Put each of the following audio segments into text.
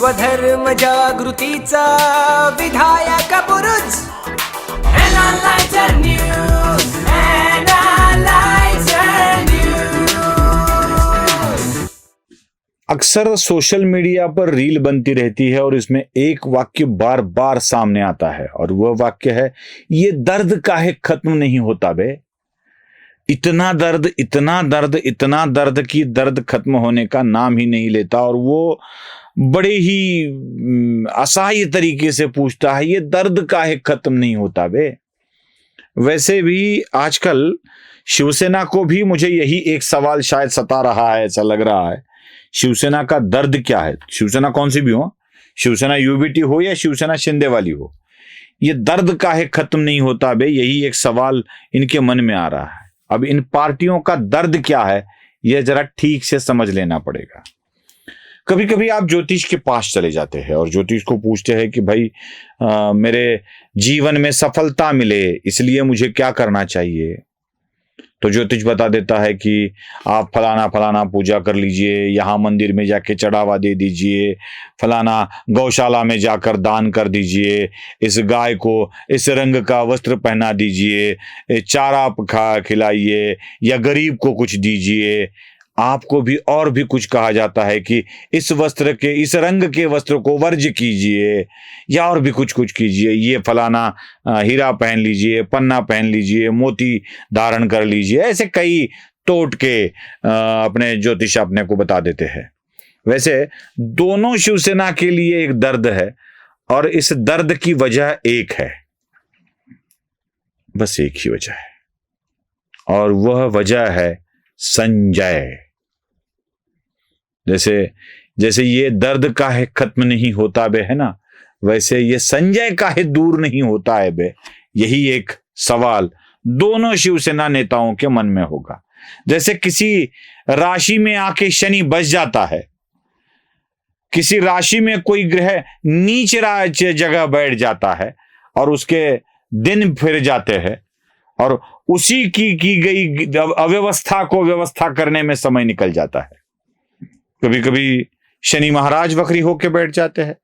स्वधर्म जागृतीचा विधायक बुरुज एनालायझर न्यूज, एनालायझर न्यूज। अक्सर सोशल मीडिया पर रील बनती रहती है और इसमें एक वाक्य बार बार सामने आता है और वह वाक्य है, ये दर्द काहे खत्म नहीं होता बे। इतना दर्द, इतना दर्द, इतना दर्द कि दर्द खत्म होने का नाम ही नहीं लेता और वो बड़े ही असहाय तरीके से पूछता है, ये दर्द काहे खत्म नहीं होता बे। वैसे भी आजकल शिवसेना को भी मुझे यही एक सवाल शायद सता रहा है, ऐसा लग रहा है। शिवसेना का दर्द क्या है? शिवसेना कौन सी भी हो, शिवसेना यूबीटी हो या शिवसेना शिंदे वाली हो, ये दर्द काहे खत्म नहीं होता बे, यही एक सवाल इनके मन में आ रहा है। अब इन पार्टियों का दर्द क्या है, यह जरा ठीक से समझ लेना पड़ेगा। कभी कभी आप ज्योतिष के पास चले जाते हैं और ज्योतिष को पूछते हैं कि भाई मेरे जीवन में सफलता मिले इसलिए मुझे क्या करना चाहिए। तो ज्योतिष बता देता है कि आप फलाना फलाना पूजा कर लीजिए, यहाँ मंदिर में जाके चढ़ावा दे दीजिए, फलाना गौशाला में जाकर दान कर दीजिए, इस गाय को इस रंग का वस्त्र पहना दीजिए, चारा खिलाइए या गरीब को कुछ दीजिए। आपको भी और भी कुछ कहा जाता है कि इस वस्त्र के, इस रंग के वस्त्र को वर्ज्य कीजिए या और भी कुछ कुछ कीजिए, ये फलाना हीरा पहन लीजिए, पन्ना पहन लीजिए, मोती धारण कर लीजिए। ऐसे कई टोट के अपने ज्योतिष अपने को बता देते हैं। वैसे दोनों शिवसेना के लिए एक दर्द है और इस दर्द की वजह एक है, बस एक ही वजह है और वह वजह है संजय। जैसे ये दर्द काहे खत्म नहीं होता बे है ना, वैसे ये संजय काहे दूर नहीं होता है बे। यही एक सवाल दोनों शिवसेना नेताओं के मन में होगा। जैसे किसी राशि में आके शनि बस जाता है, किसी राशि में कोई ग्रह नीच जगह बैठ जाता है और उसके दिन फिर जाते हैं और उसी की गई अव्यवस्था को व्यवस्था करने में समय निकल जाता है। कभी कभी शनि महाराज वक्री होके बैठ जाते हैं,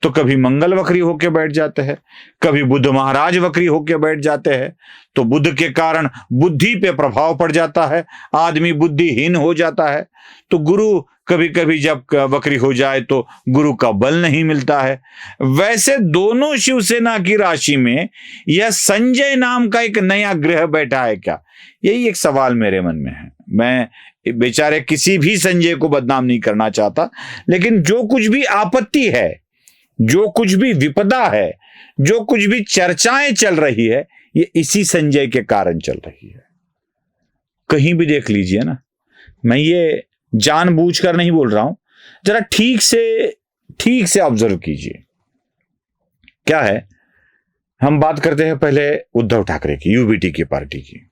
तो कभी मंगल वक्री होके बैठ जाते हैं, कभी बुध महाराज वक्री होके बैठ जाते हैं, तो बुध के कारण बुद्धि पे प्रभाव पड़ जाता है, आदमी बुद्धिहीन हो जाता है। तो गुरु कभी कभी जब वक्री हो जाए तो गुरु का बल नहीं मिलता है। वैसे दोनों शिवसेना की राशि में यह संजय नाम का एक नया ग्रह बैठा है क्या, यही एक सवाल मेरे मन में है। मैं बेचारे किसी भी संजय को बदनाम नहीं करना चाहता, लेकिन जो कुछ भी आपत्ति है, जो कुछ भी विपदा है, जो कुछ भी चर्चाएं चल रही है, ये इसी संजय के कारण चल रही है। कहीं भी देख लीजिए ना, मैं ये जानबूझकर नहीं बोल रहा हूं, जरा ठीक से ऑब्जर्व कीजिए। क्या है, हम बात करते हैं पहले उद्धव ठाकरे की, यूबीटी की पार्टी की।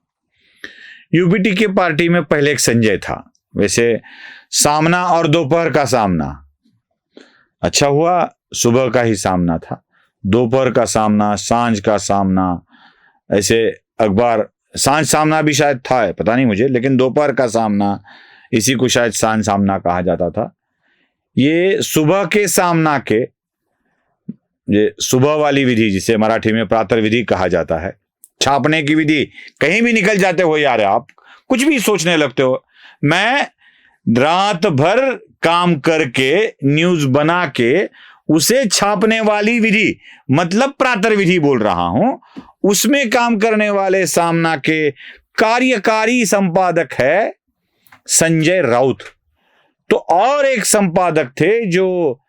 यूबीटी की पार्टी में पहले एक संजय था। वैसे सामना और दोपहर का सामना अच्छा हुआ, सुबह का ही सामना था, दोपहर का सामना, सांझ का सामना, ऐसे अखबार सांझ सामना भी शायद था, पता नहीं मुझे, लेकिन दोपहर का सामना, इसी को शायद सांझ सामना कहा जाता था। ये सुबह के सामना के, ये सुबह वाली विधि जिसे मराठी में प्रातः विधि कहा जाता है, छापने की विधि, कहीं भी निकल जाते हो यार, आप कुछ भी सोचने लगते हो। मैं रात भर काम करके न्यूज बना के उसे छापने वाली विधि, मतलब प्रातः विधि बोल रहा हूं, उसमें काम करने वाले सामना के कार्यकारी संपादक है संजय राउत। तो और एक संपादक थे जो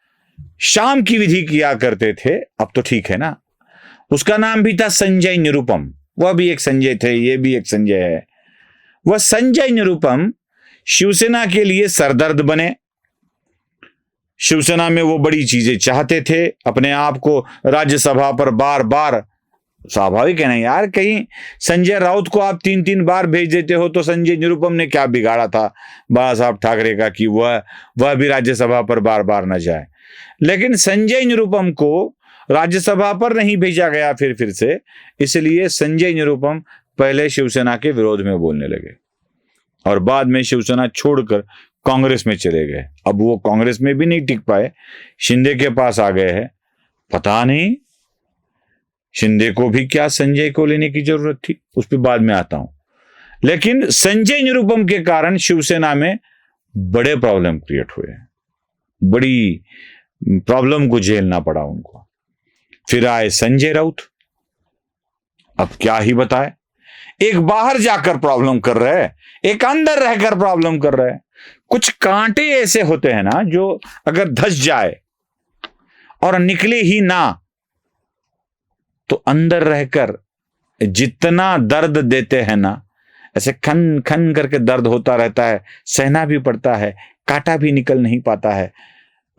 शाम की विधि किया करते थे, अब तो ठीक है ना, उसका नाम भी था संजय निरुपम। वह भी एक संजय थे, ये भी एक संजय है। वह संजय निरुपम शिवसेना के लिए सरदर्द बने। शिवसेना में वो बड़ी चीजें चाहते थे, अपने आप को राज्यसभा पर बार बार, स्वाभाविक है ना यार, कहीं संजय राउत को आप 3-3 बार भेज देते हो तो संजय निरुपम ने क्या बिगाड़ा था बाला साहब ठाकरे का कि वह भी राज्यसभा पर बार बार न जाए। लेकिन संजय निरुपम को राज्यसभा पर नहीं भेजा गया फिर से, इसलिए संजय निरुपम पहले शिवसेना के विरोध में बोलने लगे और बाद में शिवसेना छोड़कर कांग्रेस में चले गए। अब वो कांग्रेस में भी नहीं टिक पाए, शिंदे के पास आ गए हैं। पता नहीं शिंदे को भी क्या संजय को लेने की जरूरत थी, उस पर बाद में आता हूं। लेकिन संजय निरुपम के कारण शिवसेना में बड़े प्रॉब्लम क्रिएट हुए, बड़ी प्रॉब्लम को झेलना पड़ा उनको। फिर आए संजय राउत। अब क्या ही बताए, एक बाहर जाकर प्रॉब्लम कर रहे हैं, एक अंदर रहकर प्रॉब्लम कर रहे हैं। कुछ कांटे ऐसे होते हैं ना जो अगर धस जाए और निकले ही ना तो अंदर रहकर जितना दर्द देते हैं ना, ऐसे खन खन करके दर्द होता रहता है, सहना भी पड़ता है, कांटा भी निकल नहीं पाता है।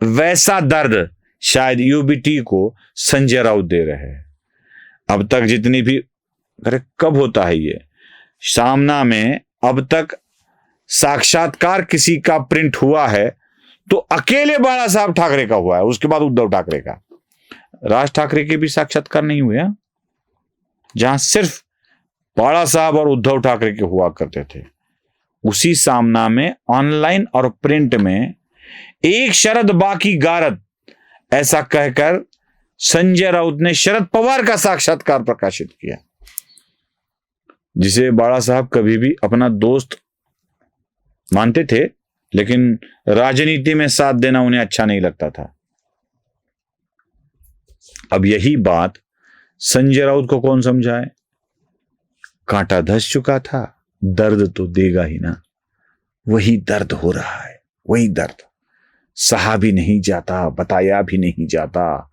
वैसा दर्द शायद यूबीटी को संजय राउत दे रहे हैं। अब तक जितनी भी, अरे कब होता है ये सामना में, अब तक साक्षात्कार किसी का प्रिंट हुआ है तो अकेले बाला साहब ठाकरे का हुआ है, उसके बाद उद्धव ठाकरे का। राज ठाकरे के भी साक्षात्कार नहीं हुए, जहां सिर्फ बाला साहब और उद्धव ठाकरे के हुआ करते थे। उसी सामना में ऑनलाइन और प्रिंट में एक शरद बाकी गारद ऐसा कहकर संजय राउत ने शरद पवार का साक्षात्कार प्रकाशित किया, जिसे बाला साहब कभी भी अपना दोस्त मानते थे, लेकिन राजनीति में साथ देना उन्हें अच्छा नहीं लगता था। अब यही बात संजय राउत को कौन समझाए? कांटा धस चुका था, दर्द तो देगा ही ना। वही दर्द हो रहा है, वही दर्द सहा भी नहीं जाता, बताया भी नहीं जाता।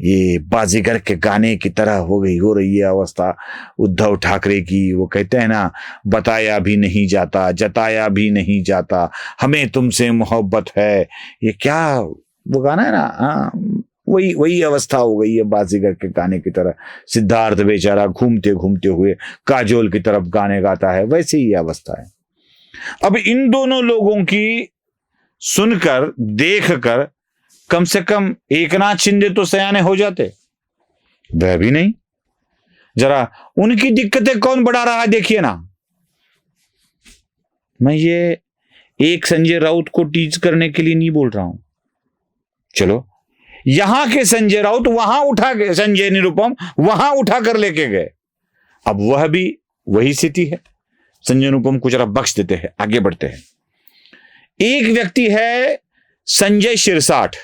ये बाजीगर के गाने की तरह हो रही है अवस्था उद्धव ठाकरे की। वो कहते हैं ना, बताया भी नहीं जाता, जताया भी नहीं जाता, हमें तुमसे मोहब्बत है। ये क्या वो गाना है ना, वही अवस्था हो गई है बाजीगर के गाने की तरह। सिद्धार्थ बेचारा घूमते घूमते हुए काजोल की तरफ गाने गाता है, वैसे ही अवस्था है। अब इन दोनों लोगों की सुनकर देखकर कम से कम एकनाथ शिंदे तो सयाने हो जाते, वह भी नहीं। जरा उनकी दिक्कतें कौन बढ़ा रहा है देखिए ना। मैं ये एक संजय राउत को टीच करने के लिए नहीं बोल रहा हूं। चलो, यहां के संजय राउत वहां उठा के, संजय निरुपम वहां उठा कर लेके गए। अब वह भी वही स्थिति है। संजय निरुपम को जरा बख्श देते हैं, आगे बढ़ते हैं। एक व्यक्ति है संजय शिरसाठ।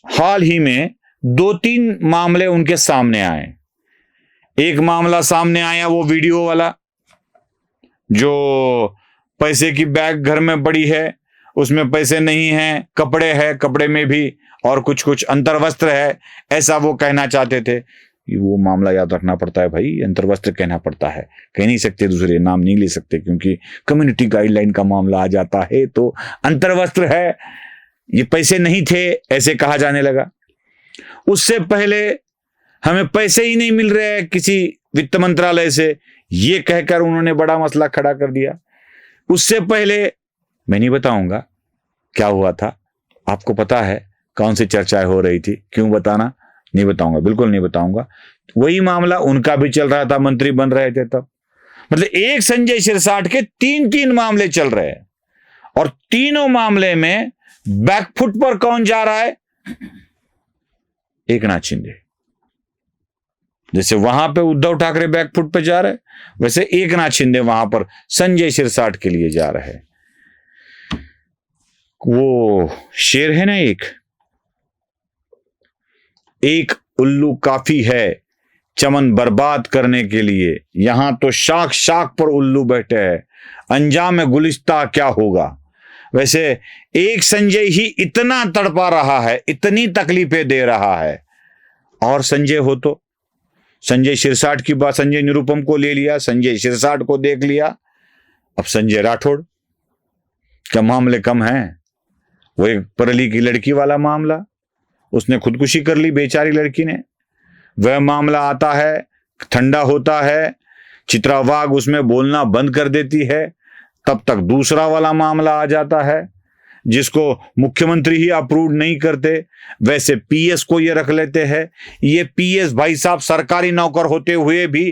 हाल ही में 2-3 मामले उनके सामने आए। एक मामला सामने आया वो वीडियो वाला, जो पैसे की बैग घर में पड़ी है, उसमें पैसे नहीं हैं, कपड़े है, कपड़े में भी और कुछ कुछ अंतर्वस्त्र है, ऐसा वो कहना चाहते थे। वो मामला याद रखना पड़ता है भाई, अंतर्वस्त्र कहना पड़ता है, कह नहीं सकते, दूसरे नाम नहीं ले सकते, क्योंकि कम्युनिटी गाइडलाइन का मामला आ जाता है। तो अंतर्वस्त्र है, ये पैसे नहीं थे ऐसे कहा जाने लगा। उससे पहले हमें पैसे ही नहीं मिल रहे किसी वित्त मंत्रालय से, ये कहकर उन्होंने बड़ा मसला खड़ा कर दिया। उससे पहले मैं नहीं बताऊंगा क्या हुआ था, आपको पता है कौन सी चर्चाएं हो रही थी, क्यों बताना, नहीं बताऊंगा, बिल्कुल नहीं बताऊंगा। वही मामला उनका भी चल रहा था, मंत्री बन रहे थे तब। मतलब एक संजय शिरसाठ के 3 मामले चल रहे हैं, और तीनों मामले में बैकफुट पर कौन जा रहा है? एकनाथ शिंदे। जैसे वहां पे उद्धव ठाकरे बैकफुट पे जा रहे, वैसे एकनाथ शिंदे वहां पर संजय शिरसाठ के लिए जा रहे हैं। वो शेर है ना, एक उल्लू काफी है चमन बर्बाद करने के लिए, यहां तो शाख शाख पर उल्लू बैठे हैं, अंजाम गुलिस्ता क्या होगा। वैसे एक संजय ही इतना तड़पा रहा है, इतनी तकलीफें दे रहा है, और संजय हो तो संजय शिरसाठ की बात, संजय निरुपम को ले लिया, संजय शिरसाठ को देख लिया, अब संजय राठौड़। क्या मामले कम हैं? वो एक परली की लड़की वाला मामला, उसने खुदकुशी कर ली बेचारी लड़की ने, वह मामला आता है, ठंडा होता है, चित्रा वाघ उसमें बोलना बंद कर देती है, तब तक दूसरा वाला मामला आ जाता है, जिसको मुख्यमंत्री ही अप्रूव नहीं करते, वैसे पीएस को ये रख लेते हैं। ये पीएस भाई साहब सरकारी नौकर होते हुए भी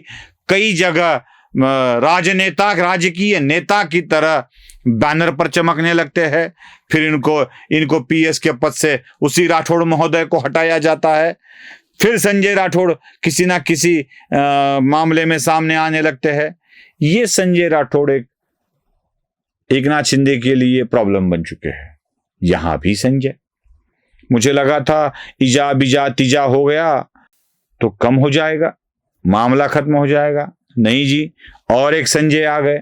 कई जगह राजनेता, राजकीय नेता की तरह बैनर पर चमकने लगते हैं। फिर इनको पीएस के पद से उसी राठौड़ महोदय को हटाया जाता है। फिर संजय राठौड़ किसी ना किसी मामले में सामने आने लगते हैं। ये संजय राठौड़ एक नाथ शिंदे के लिए प्रॉब्लम बन चुके हैं। यहां भी संजय, मुझे लगा था इजा बिजा तिजा हो गया तो कम हो जाएगा, मामला खत्म हो जाएगा। नहीं जी, और एक संजय आ गए।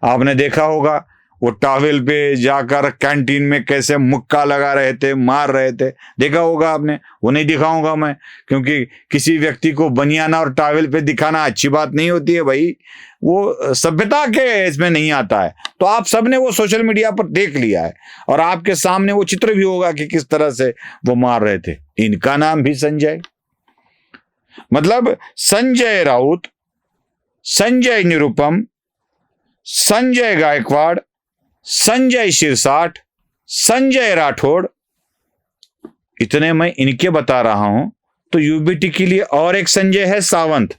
आपने देखा होगा वो टॉवेल पे जाकर कैंटीन में कैसे मुक्का लगा रहे थे, मार रहे थे, देखा होगा आपने। वो नहीं दिखाऊंगा मैं, क्योंकि किसी व्यक्ति को बनियाना और टॉवेल पे दिखाना अच्छी बात नहीं होती है भाई, वो सभ्यता के इसमें नहीं आता है। तो आप सबने वो सोशल मीडिया पर देख लिया है और आपके सामने वो चित्र भी होगा कि किस तरह से वो मार रहे थे। इनका नाम भी संजय, मतलब संजय राउत, संजय निरुपम, संजय गायकवाड़, संजय शिरसाट, संजय राठौड़, इतने मैं इनके बता रहा हूं। तो यूबीटी के लिए और एक संजय है सावंत,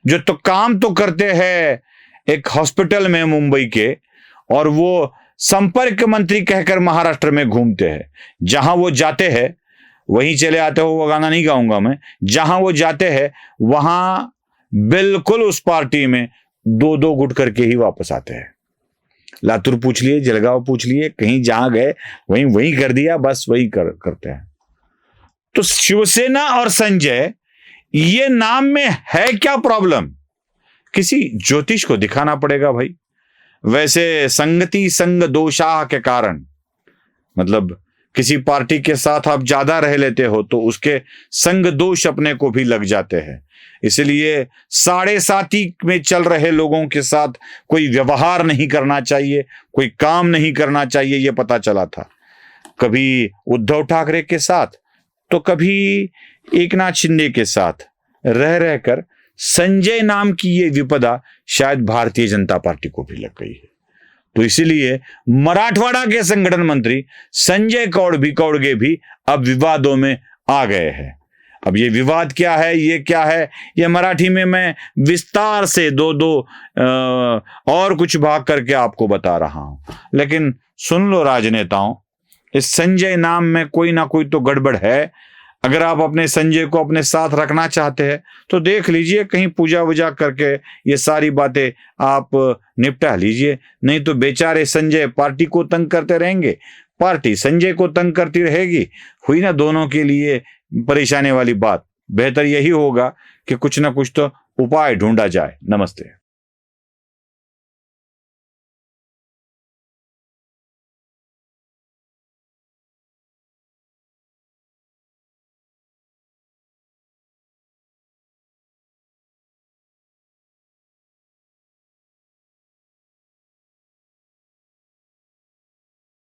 जो तो काम तो करते हैं एक हॉस्पिटल में मुंबई के, और वो संपर्क मंत्री कहकर महाराष्ट्र में घूमते हैं। जहां वो जाते हैं वहीं चले आते हो, वो गाना नहीं गाऊंगा मैं। जहां वो जाते हैं वहां बिल्कुल उस पार्टी में 2-2 गुट करके ही वापस आते हैं। लातूर पूछ लिए, जलगांव पूछ लिए, कहीं जहां गए वहीं कर दिया, बस वही करते हैं। तो शिवसेना और संजय, ये नाम में है क्या प्रॉब्लम? किसी ज्योतिष को दिखाना पड़ेगा भाई। वैसे संगति संग दोषाह के कारण, मतलब किसी पार्टी के साथ आप ज्यादा रह लेते हो तो उसके संग दोष अपने को भी लग जाते हैं। इसलिए साढ़े साथी में चल रहे लोगों के साथ कोई व्यवहार नहीं करना चाहिए, कोई काम नहीं करना चाहिए। यह पता चला था कभी उद्धव ठाकरे के साथ तो कभी एक नाथ शिंदे के साथ रह रहकर संजय नाम की ये विपदा शायद भारतीय जनता पार्टी को भी लग गई है। तो इसीलिए मराठवाड़ा के संगठन मंत्री संजय कौड़गे भी अब विवादों में आ गए हैं। अब ये विवाद क्या है, ये क्या है, ये मराठी में मैं विस्तार से दो और कुछ भाग करके आपको बता रहा हूं। लेकिन सुन लो राजनेताओं, इस संजय नाम में कोई ना कोई तो गड़बड़ है। अगर आप अपने संजय को अपने साथ रखना चाहते हैं तो देख लीजिए, कहीं पूजा वूजा करके ये सारी बातें आप निपटा लीजिए। नहीं तो बेचारे संजय पार्टी को तंग करते रहेंगे, पार्टी संजय को तंग करती रहेगी। हुई ना दोनों के लिए परेशानी वाली बात। बेहतर यही होगा कि कुछ ना कुछ तो उपाय ढूंढा जाए। नमस्ते।